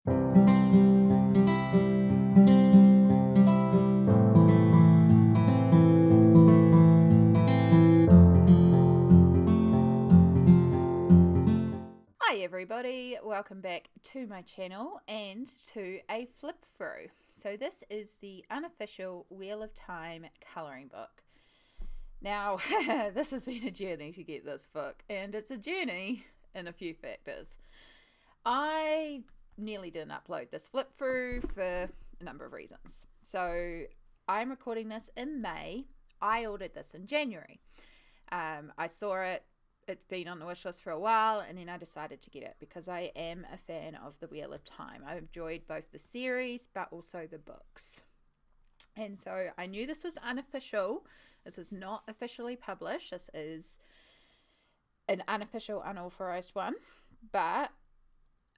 Hi everybody, welcome back to my channel and to a flip through. So this is the Unofficial Wheel of Time colouring book. Now this has been a journey to get this book, and it's a journey in a few factors. I nearly didn't upload this flip through for a number of reasons. So I'm recording this in May. I ordered this in January. I saw it. It's been on the wish list for a while, and then I decided to get it because I am a fan of the Wheel of Time. I've enjoyed both the series but also the books. And so I knew this was unofficial. This is not officially published. This is an unofficial, unauthorized one. But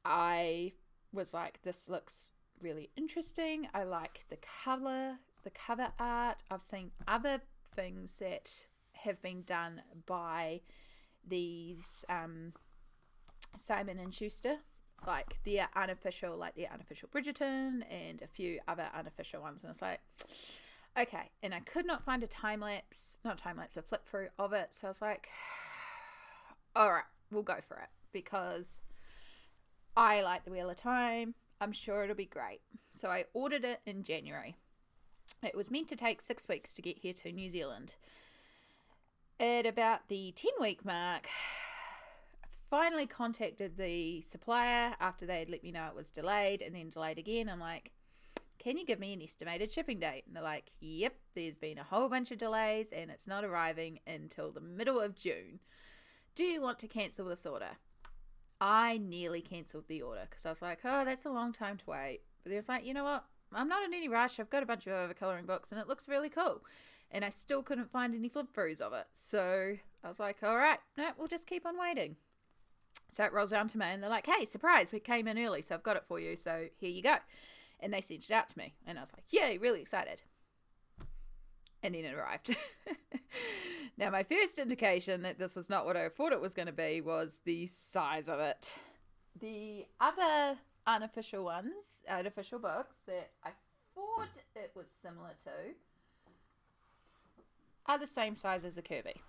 I was like, this looks really interesting. I like the cover art. I've seen other things that have been done by these Simon and Schuster, like the unofficial Bridgerton and a few other unofficial ones, and it's like, okay. And I could not find a flip through of it, so I was like, all right, we'll go for it because I like the Wheel of Time. I'm sure it'll be great. So I ordered it in January. It was meant to take 6 weeks to get here to New Zealand. At about the 10-week mark, I finally contacted the supplier after they had let me know it was delayed and then delayed again. I'm like, can you give me an estimated shipping date? And they're like, yep, there's been a whole bunch of delays and it's not arriving until the middle of June. Do you want to cancel this order? I nearly cancelled the order because I was like, oh, that's a long time to wait. But they was like, you know what? I'm not in any rush. I've got a bunch of other colouring books and it looks really cool. And I still couldn't find any flip throughs of it. So I was like, all right, no, we'll just keep on waiting. So it rolls down to me and they're like, hey, surprise, we came in early, so I've got it for you. So here you go. And they sent it out to me. And I was like, yay, really excited. And then it arrived. Now, my first indication that this was not what I thought it was going to be was the size of it. The other unofficial books that I thought it was similar to are the same size as a Kirby.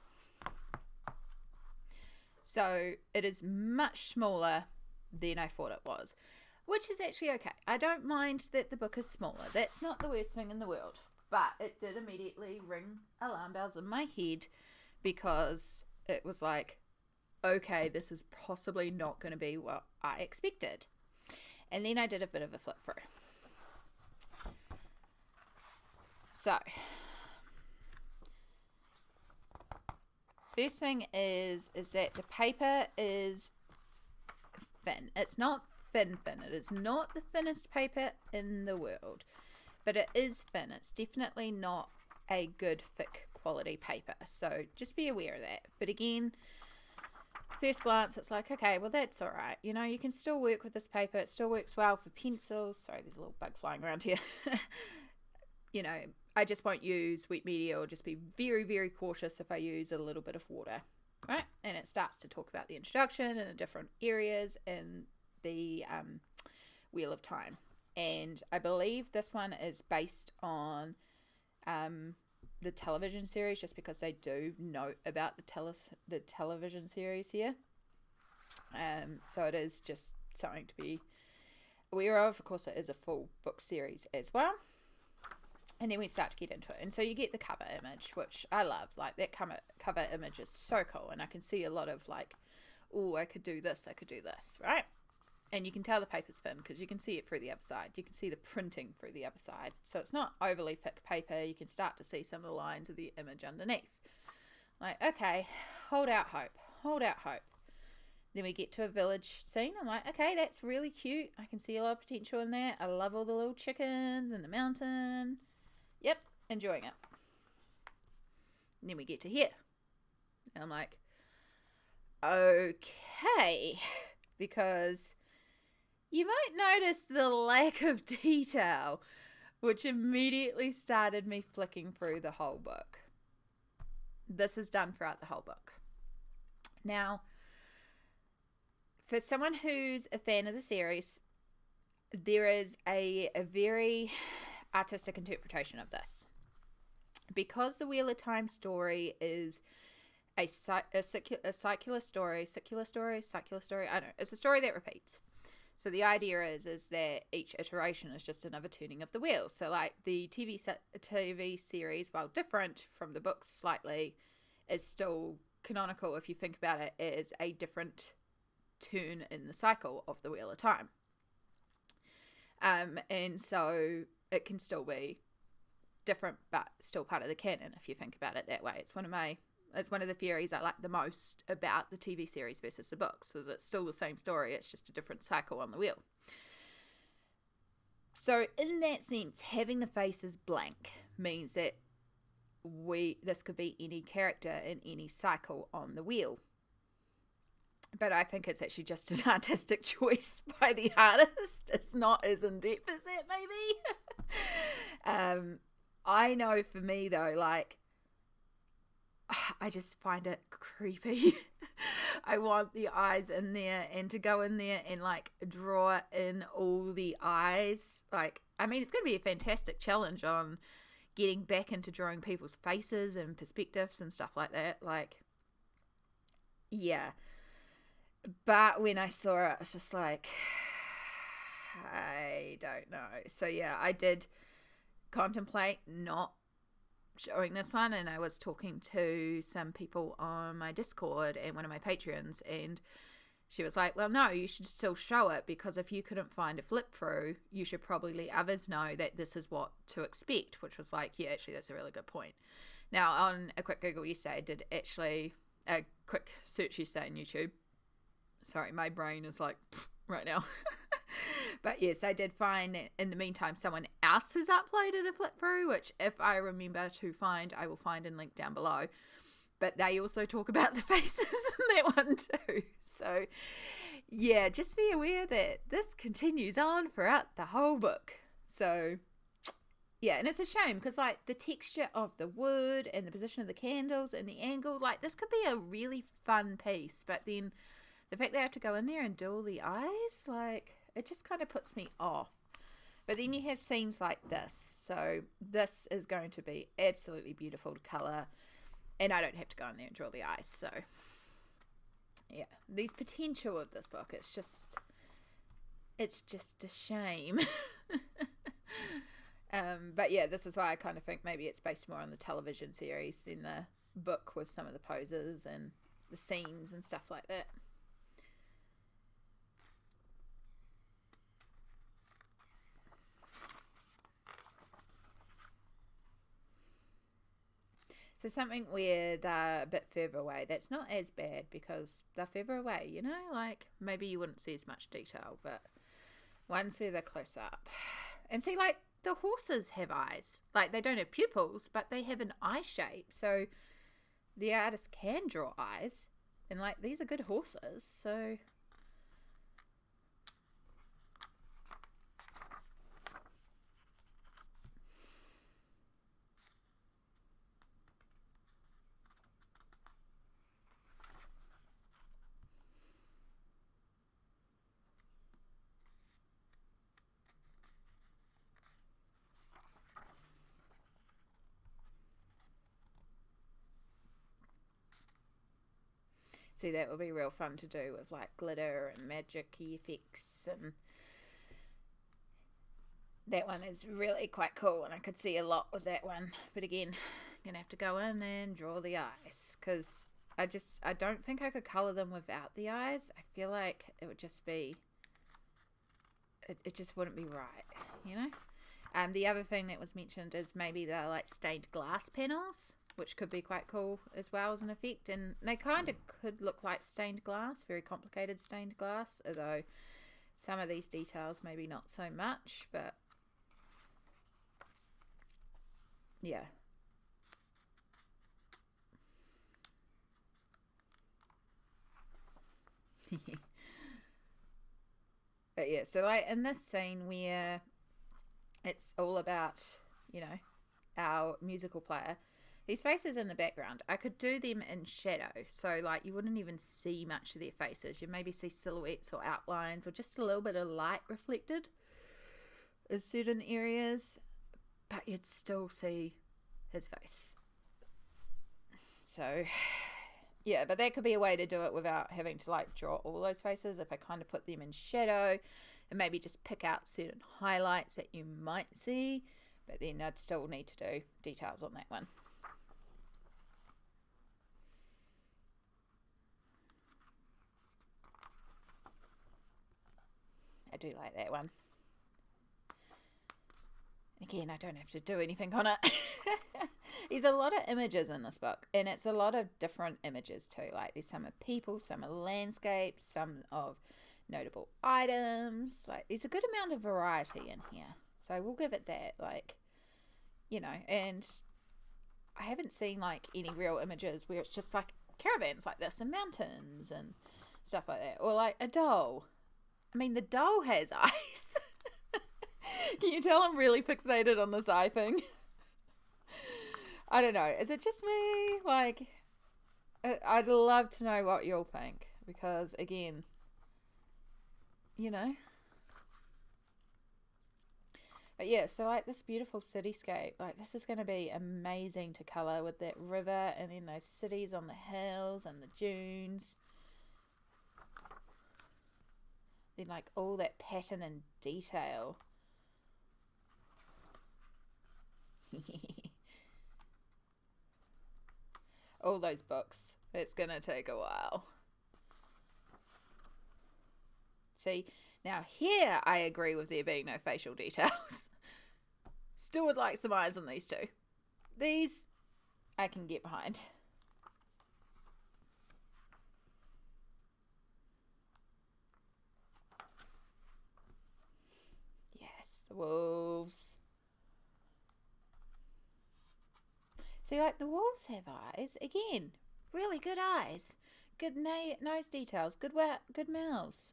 So it is much smaller than I thought it was, which is actually okay. I don't mind that the book is smaller. That's not the worst thing in the world. But it did immediately ring alarm bells in my head because it was like, okay, this is possibly not going to be what I expected. And then I did a bit of a flip through. So first thing is that the paper is thin. It's not thin. It is not the thinnest paper in the world, but it is thin. It's definitely not a good thick quality paper. So just be aware of that. But again, first glance, it's like, okay, well, that's all right. You know, you can still work with this paper. It still works well for pencils. Sorry, there's a little bug flying around here. You know, I just won't use wet media or just be very, very cautious if I use a little bit of water, right? And it starts to talk about the introduction and the different areas in the Wheel of Time. And I believe this one is based on the television series, just because they do note about the television series here. So it is just something to be aware of. Of course, it is a full book series as well. And then we start to get into it. And so you get the cover image, which I love. Like, that cover image is so cool. And I can see a lot of like, oh, I could do this, right? And you can tell the paper's thin because you can see it through the other side. You can see the printing through the other side. So it's not overly thick paper. You can start to see some of the lines of the image underneath. Like, okay, hold out hope. Then we get to a village scene. I'm like, okay, that's really cute. I can see a lot of potential in there. I love all the little chickens and the mountain. Yep, enjoying it. And then we get to here. And I'm like, okay, because you might notice the lack of detail, which immediately started me flicking through the whole book. This is done throughout the whole book. Now, for someone who's a fan of the series, there is a very artistic interpretation of this. Because the Wheel of Time story is a circular story, I don't know, it's a story that repeats. So the idea is that each iteration is just another turning of the wheel. So like the TV series, while different from the books slightly, is still canonical if you think about it as a different turn in the cycle of the Wheel of Time. And so it can still be different, but still part of the canon if you think about it that way. It's one of the theories I like the most about the TV series versus the books, because it's still the same story, it's just a different cycle on the wheel. So in that sense, having the faces blank means that this could be any character in any cycle on the wheel. But I think it's actually just an artistic choice by the artist. It's not as in-depth as that, maybe. I know for me, though, like, I just find it creepy. I want the eyes in there, and to go in there and, like, draw in all the eyes. Like, I mean, it's going to be a fantastic challenge on getting back into drawing people's faces and perspectives and stuff like that. Like, yeah. But when I saw it, I was just like, I don't know. So yeah, I did contemplate not showing this one, and I was talking to some people on my Discord and one of my Patreons, and she was like, well, no, you should still show it, because if you couldn't find a flip through, you should probably let others know that this is what to expect, which was like, yeah, actually, that's a really good point. Now, on a quick Google yesterday, I did actually a quick search yesterday on YouTube. Sorry, my brain is like right now. But yes, I did find that in the meantime someone else has uploaded a flip through, which if I remember to find, I will find and link down below. But they also talk about the faces in that one too. So yeah, just be aware that this continues on throughout the whole book. So yeah, and it's a shame because like the texture of the wood and the position of the candles and the angle, like this could be a really fun piece, but then the fact they have to go in there and do all the eyes, like, it just kind of puts me off. But then you have scenes like this. So this is going to be absolutely beautiful to colour. And I don't have to go in there and draw the eyes. So, yeah. These potential of this book, it's just a shame. But yeah, this is why I kind of think maybe it's based more on the television series than the book, with some of the poses and the scenes and stuff like that. So something where they're a bit further away, that's not as bad because they're further away, you know? Like, maybe you wouldn't see as much detail, but ones where they're close up. And see, like, the horses have eyes. Like, they don't have pupils, but they have an eye shape. So the artist can draw eyes. And, like, these are good horses, so... See, that would be real fun to do with like glitter and magic-y effects, and that one is really quite cool, and I could see a lot with that one. But again, I'm gonna have to go in and draw the eyes, because I don't think I could colour them without the eyes. I feel like it would just be, it just wouldn't be right, you know? The other thing that was mentioned is maybe the like stained glass panels, which could be quite cool as well as an effect. And they kind of could look like stained glass, very complicated stained glass, although some of these details maybe not so much, but yeah. But yeah, so like in this scene where it's all about, you know, our musical player, these faces in the background, I could do them in shadow. So like you wouldn't even see much of their faces. You maybe see silhouettes or outlines or just a little bit of light reflected. in certain areas, but you'd still see his face. So yeah, but that could be a way to do it without having to like draw all those faces. If I kind of put them in shadow and maybe just pick out certain highlights that you might see, but then I'd still need to do details on that one. I do like that one. Again, I don't have to do anything on it. There's a lot of images in this book, and it's a lot of different images too. Like there's some of people, some of landscapes, some of notable items. Like there's a good amount of variety in here. So we'll give it that, like, you know, and I haven't seen like any real images where it's just like caravans like this and mountains and stuff like that. Or like a doll. I mean, the doll has eyes. Can you tell I'm really fixated on this eye thing? I don't know. Is it just me? Like, I'd love to know what you'll think. Because, again, you know. But yeah, so like this beautiful cityscape. Like, this is going to be amazing to colour with that river and then those cities on the hills and the dunes. Then, like, all that pattern and detail. All those books. It's going to take a while. See, now here I agree with there being no facial details. Still would like some eyes on these two. These I can get behind. Yes, the wolves. See, like the wolves have eyes. Again, really good eyes. Good nose details. Good mouths.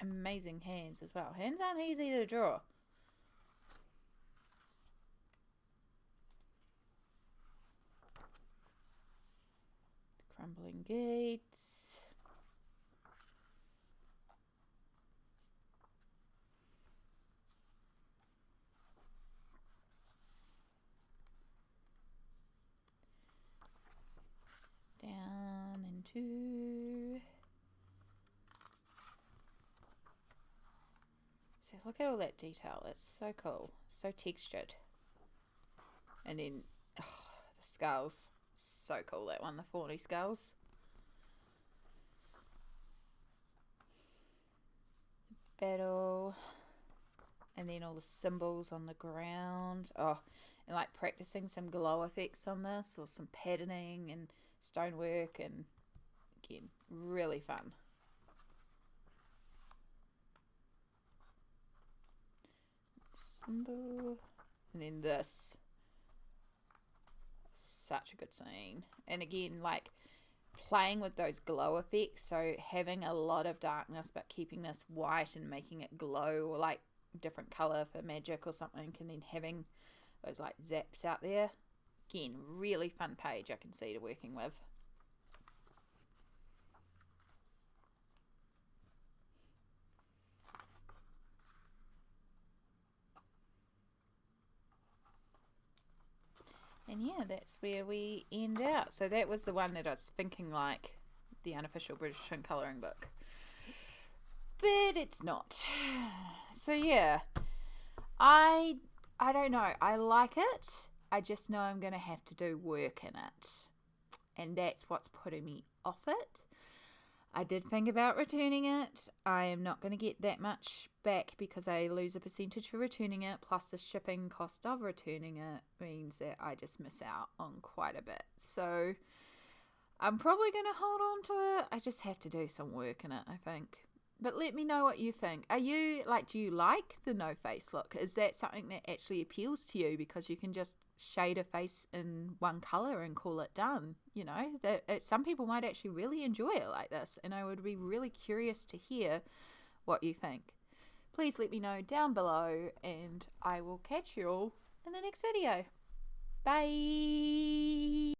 Amazing hands as well. Hands aren't easy to draw. Crumbling gates. Down into... So look at all that detail. It's so cool. So textured. And then, oh, the skulls. So cool, that one, the Fawny skulls. Battle. And then all the symbols on the ground. Oh, and like practicing some glow effects on this, or some patterning and stonework, and again, really fun. Symbol. And then this. Such a good scene. And again, like playing with those glow effects, so having a lot of darkness but keeping this white and making it glow, or like different color for magic or something, and then having those like zaps out there. Again, really fun page I can see to working with. And yeah, that's where we end out. So that was the one that I was thinking like the unofficial British colouring book. But it's not. So yeah, I don't know. I like it. I just know I'm going to have to do work in it. And that's what's putting me off it. I did think about returning it. I am not going to get that much back because I lose a percentage for returning it. Plus the shipping cost of returning it means that I just miss out on quite a bit. So I'm probably going to hold on to it. I just have to do some work in it, I think. But let me know what you think. Do you like the no face look? Is that something that actually appeals to you because you can just shade a face in one color and call it done? You know, some people might actually really enjoy it like this, and I would be really curious to hear what you think. Please let me know down below, and I will catch you all in the next video. Bye!